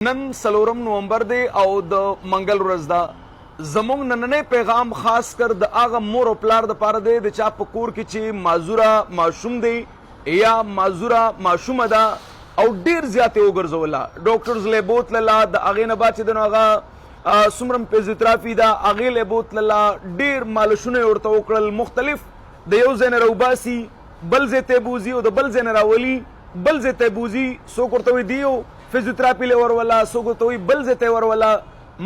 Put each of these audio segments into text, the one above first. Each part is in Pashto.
نن 4 نومبر دی او د منګل ورځ ده زموږ نننی پیغام خاص کر د هغه مور او پلار د پاره دی د چا په کور کې چې معذوره ماشوم دی یا معذوره ماشومه ده او ډیر زیاتې وګرځوله ډاکټرز له بوتلله د هغې نه بعد چې د نو هغه څومره فزیوتراپي ده هغې له بوتلله ډیر مالشونه یې ورته وکړل مختلف د یو ځای نه راوباسي بل ځای ته یې بوځي او د بل ځای نه راولي بل ځای ته یې بوځي څوک ورته وایي دیو فزیوتراپي له ورولا څوک ورته وایي بل ځای ته یې ورولا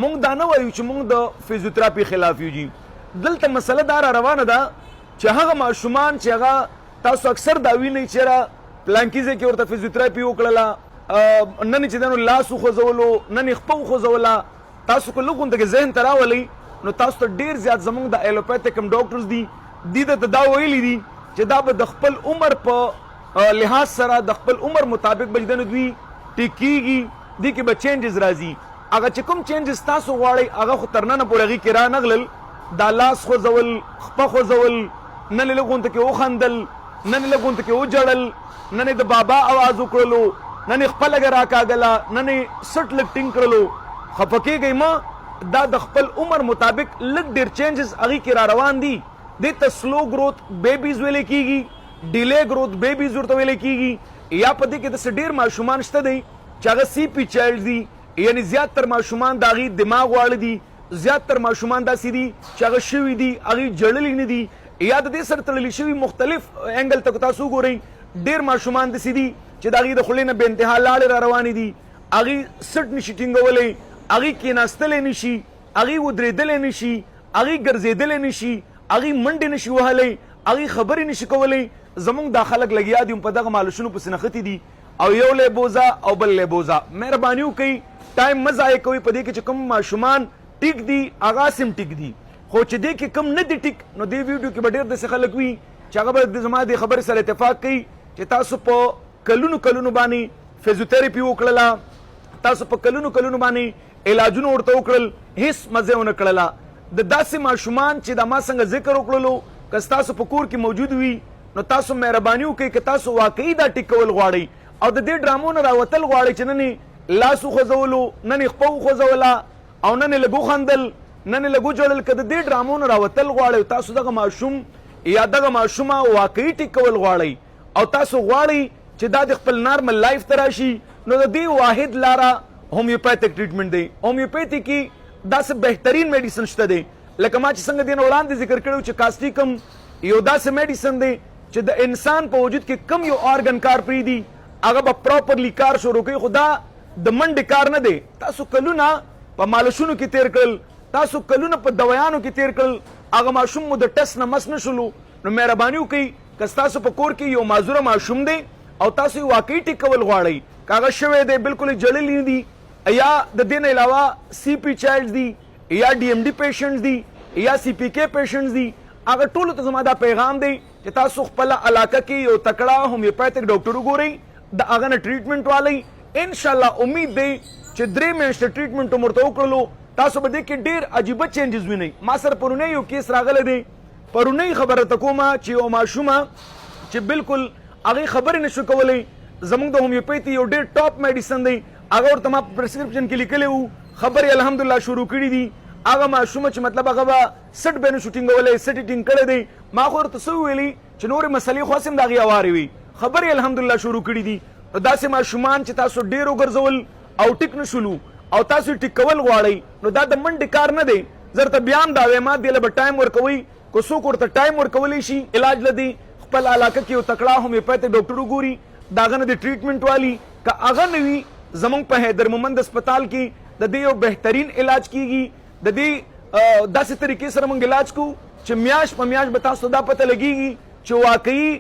موږ دا نه وایو چې موږ د فزیوتراپي خلاف یو جي دلته مسله دا را روانه ده چې هغه ماشومان چې هغه تاسو اکثر دا وینئ چې یاره پلانکي ځای کې ورته فزیوتراپي وکړله نن چې دی نو لاس وخوځولو نن یې خپه وخوځوله تاسو که لږ غونته کې ذهن ته راولئ نو تاسو ته ډېر زیات زموږ د ایلوپیتھک کوم ډاکټرز دي دي درته دا ویلي دي چې دا به د خپل عمر په لحاظ سره د خپل عمر مطابق به چې دوی ټیک کېږي دې کې به چینجز راځي هغه چې کوم چینجز تاسو غواړئ هغه خو تر ننه پورې هغې کې رانغلل دا لاس خوځول خپه خوځول نن یې لږ غونته کې وخندل نن یې لږ غونته کې وجړل نن یې د بابا اواز وکړلو نن یې خپه لږه راکاږله نن یې سټ لږ ټینګ کړلو خفه کېږئ مه دا د خپل عمر مطابق لږ ډېر چینجز هغې کې را روان دي دې ته سلو گروتھ بیبیز ویلی کېږي ډیلی گروتھ بیبیز ورته ویلی کېږي یا په دې کې داسې ډېر ماشومان شته دی چې هغه سی پی چایلډ دي یعنی زیات تر ماشومان د هغې دماغ واړه دي زیات تر ماشومان داسې دي چې هغه شوي دي هغې جړلي نه دي یا د دې سره تړلي شوي مختلف انګل ته تاسو وګورئ ډېر ماشومان داسې دي چې د هغې د خولې نه بې انتها لاړې را روانې دي هغې سټ نشي ټینګولی هغې کېناستلی نشي هغې ودرېدلی نشي هغې ګرځېدلی نشي هغې منډې نشي وهلی هغې خبرې نشي کولی زموږ دا خلک لګیا دي په دغه مالشونو پسې نښتي دي او یو لی بوزه او بل لی بوزه مهرباني وکئ ټایم مه ضایع کوئ په دې کې چې کوم ماشومان ټیک دي هغه سم ټیک دي خو چې دې کې کم نه دي ټیک نو دې ویډیو کې به ډېر داسې خلک وي چې هغه به زما دې خبرې سره اتفاق کوي چې تاسو په کلونو کلونو باندې فزیوتراپي وکړله تاسو په کلونو کلونو باندې علاجونه ورته وکړل هېڅ مزه یې ونه کړله د داسې ماشومان چې دا ما څنګه ذکر وکړلو که ستاسو په کور کې موجود وي نو تاسو مهرباني وکړئ که تاسو واقعي دا ټیک کول غواړئ او د دې ډرامو نه راوتل غواړئ چې نن یې لاس وخوځولو نن یې خپه وخوځوله او نن یې لږ وخندل نن یې لږ وجړل که د دې ډرامو نه راوتل غواړئ تاسو دغه ماشوم یا دغه ماشومه واقعي ټیک کول غواړئ او تاسو غواړئ چې دا د خپل نارمل لایف ته راشي نو د دې واحد لاره هومیوپیتھک ټریټمنټ دی هومیوپیتھی کې داسې بهترین میډیسن شته دی لکه ما چې څنګه دې نه وړاندې ذکر کړی چې کاسټیکم یو داسې میډیسن دی چې د انسان په وجود کې کم یو آرګن کار پرېږدي هغه به پراپرلی کار شروع کوي خو دا د منډې کار نه دی تاسو کلونه په مالشونو کې تیر کړل تاسو کلونه په دویانو کې تیر کړل هغه ماشوم مو د ټس نه مس نه شولو نو مهرباني وکړئ که ستاسو په کور کې یو معذوره ماشوم دی او تاسو یې واقعي ټیک کول غواړئ که هغه شوی دی بلکل یې جړلی نه دي یا د دې نه علاوه سی پی چایلډز دي یا ډي ایم ډي پیشنټس دي یا سی پی کې پیشنټس دي هغه ټولو ته زما دا پیغام دی چې تاسو خپله علاقه کې یو تکړه هومیوپیتھک ډاکټر وګورئ د هغه نه ټریټمنټ والی انشاءالله امید دی چې 3 میاشتې ټریټمنټ مو ورته وکړلو تاسو به دې کې ډېر عجیبه چینجز وینئ ما سره پرونی یو کیس راغلی دی پرونی خبره ته کومه چې یو ماشومه چې بلکل هغې خبرې نشو کولی زموږ د هومیوپیتھی یو ډېر ټاپ میډیسن دی هغه ورته ما په پرسکرپشن کې لیکلی وو خبرې الحمدلله شروع کړي دي هغه ماشومه چې مطلب هغه به سټ به نشو ټینګولی سټ یې ټینګ کړی دی ما خو ورته څه وویلي چې نورې مسلې خو هسې هم د هغې هوارې وي خبرې الحمدلله شروع کړي دي نو داسې ماشومان چې تاسو ډېر وګرځول او ټیک نه شولو او تاسو یې ټیک کول غواړئ نو دا د منډې کار نه دی زه درته بیا هم دا وایم دې له به ټایم ورکوئ که څوک ورته ټایم ورکولی شي علاج له دی خپل علاقه کې یو تکړه هومیوپیتھک ډاکټر وګوري د هغه نه د ټریټمنټ والی که هغه نه وي زموږ په حیدر مومند اسپتال کې د دې یو بهترین علاج کیږي د دې داسې طریقې سره موږ علاج کوو چې میاشت په میاشت به تاسو دا پته لګیږي چې واقعي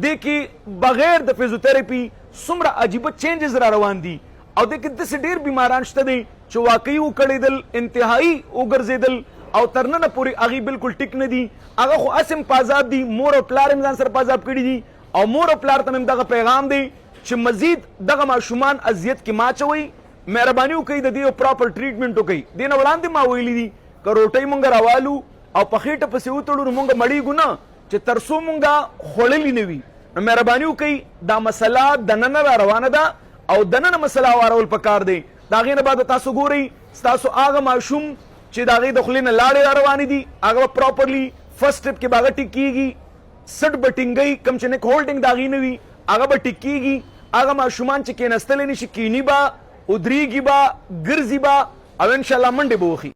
دې کې بغیر د فزیوتراپي څومره عجیبه چینجز را روان دي او دې کې داسې ډېر بیماران شته دی چې واقعي وکړېدل انتهایي وګرځېدل او تر ننه پورې هغې بلکل ټیک نه دي هغه خو هسې هم پازاب دي مور او پلار هم ځان سره پازاب کړي دي او مور او پلار ته هم دغه پیغام دی چې مزید دغه ماشومان اذیت کې ما اچوئ مهرباني وکړئ د دې یو پراپر ټریټمنټ وکړئ دې نه وړاندې ما ویلي دي که روټۍ مونږ راوالو او په خېټه پسې وتړو نو مونږ مړېږو نه چې تر څو مونږ خوړلي نه وي نو مهرباني وکړئ دا مسله دننه را روانه ده او دننه مسله وارول پکار دی د هغې نه بعد تاسو ګورئ ستاسو هغه ماشوم چې د هغې د خولې نه لاړې را روانې دي هغه به پراپرلی فرست سټپ کې به هغه ټیک کېږي سټ به ټینګوي کوم چې نیک هولډنګ د هغې نه وي هغه به ټیک کېږي هغه ماشومان چې کېنستلی نه شي کیني به ودرېږي به ګرځي به او انشاءالله منډې به وخي